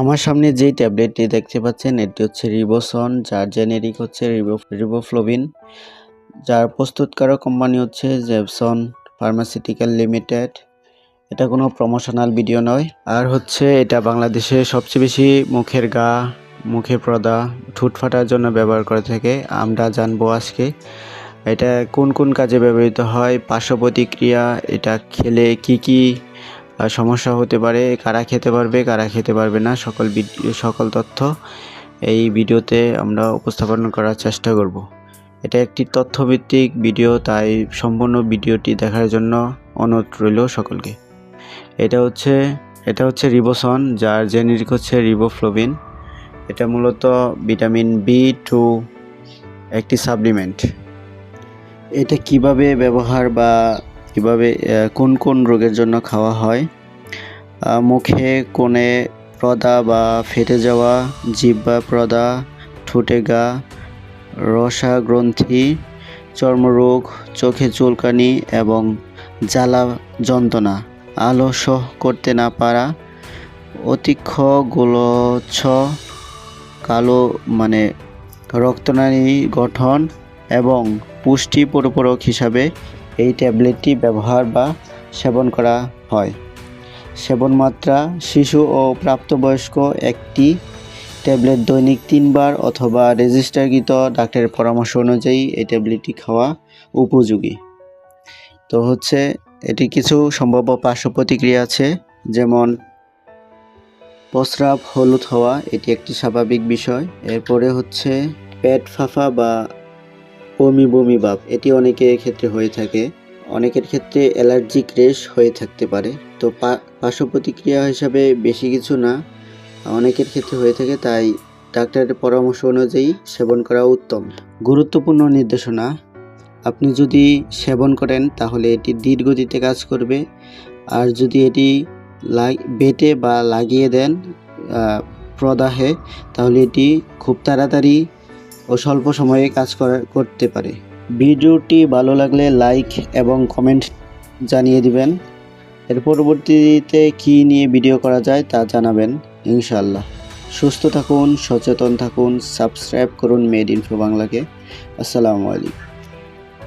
আমার সামনে যেই ট্যাবলেটটি দেখতে পাচ্ছেন এটি হচ্ছে রিবোসন, যার জেনেরিক হচ্ছে রিবোফ্লোভিন, যার প্রস্তুতকারক কোম্পানি হচ্ছে জেপসন ফার্মাসিউটিক্যাল লিমিটেড। এটা কোনো প্রমোশনাল ভিডিও নয়। আর হচ্ছে এটা বাংলাদেশে সবচেয়ে বেশি মুখের ঘা, মুখের প্রদা, ঠোঁট ফাটার জন্য ব্যবহার করে থাকে। আমরা জানবো আজকে এটা কোন কোন কাজে ব্যবহৃত হয়, পার্শ্ব প্রতিক্রিয়া, এটা খেলে কি কি সমস্যা হতে পারে, কারা খেতে পারবে কারা খেতে পারবে না, সকল তথ্য এই ভিডিওতে আমরা উপস্থাপন করার চেষ্টা করব। এটা একটি তথ্যভিত্তিক ভিডিও, তাই সম্পূর্ণ ভিডিওটি দেখার জন্য অনুরোধ রইল সকলকে। এটা হচ্ছে রিবোসন, যার জেনেরিক হচ্ছে রিবোফ্লোভিন। এটা মূলত ভিটামিন B2 একটি সাপ্লিমেন্ট। এটা কিভাবে ব্যবহার বা কিভাবে কোন কোন রোগের জন্য খাওয়া হয়? মুখে কোণে প্রদা বা ফেটে যাওয়া, জিহ্বা প্রদা, ঠোঁটে ঘা, রসা গ্রন্থি, চর্মরোগ, চোখে চুলকানি এবং জ্বালা যন্ত্রণা, আলো সহ করতে না পারা, অতিক্ষ গোলচ্ছ, কালো রক্তনালী গঠন এবং পুষ্টি পরিপূরক হিসাবে এই ট্যাবলেটটি ব্যবহার বা সেবন করা হয়। সেবন মাত্রা: শিশু ও প্রাপ্তবয়স্ক একটি ট্যাবলেট দৈনিক 3 বার অথবা রেজিস্টারকৃত ডাক্তারের পরামর্শ অনুযায়ী এই ট্যাবলেটটি খাওয়া উপযোগী। তো এটি কিছু সম্ভাব্য পার্শ্ব প্রতিক্রিয়া আছে, যেমন প্রস্রাব হলুদ হওয়া, এটি একটি স্বাভাবিক বিষয়। এরপরে পেট ফাঁপা বা বমি বমি ভাব, এটি অনেকের ক্ষেত্রে হয়ে থাকে। অনেকের ক্ষেত্রে অ্যালার্জিক রেশ হয়ে থাকতে পারে। তো পার্শ্ব প্রতিক্রিয়া হিসাবে বেশি কিছু না, অনেকের ক্ষেত্রে হয়ে থাকে, তাই ডাক্তারের পরামর্শ অনুযায়ী সেবন করা উত্তম। গুরুত্বপূর্ণ নির্দেশনা: আপনি যদি সেবন করেন তাহলে এটি ধীরগতিতে কাজ করবে, আর যদি এটি বেটে বা লাগিয়ে দেন প্রদাহে, তাহলে এটি খুব তাড়াতাড়ি ও স্বল্প সময়ে কাজ করতে পারে। ভিডিওটি ভালো লাগলে লাইক এবং কমেন্ট জানিয়ে দিবেন। এর পরবর্তীতে কী নিয়ে ভিডিও করা যায় তা জানাবেন ইনশাআল্লাহ। সুস্থ থাকুন, সচেতন থাকুন, সাবস্ক্রাইব করুন মেড ইনফো বাংলাকে। আসসালামু আলাইকুম।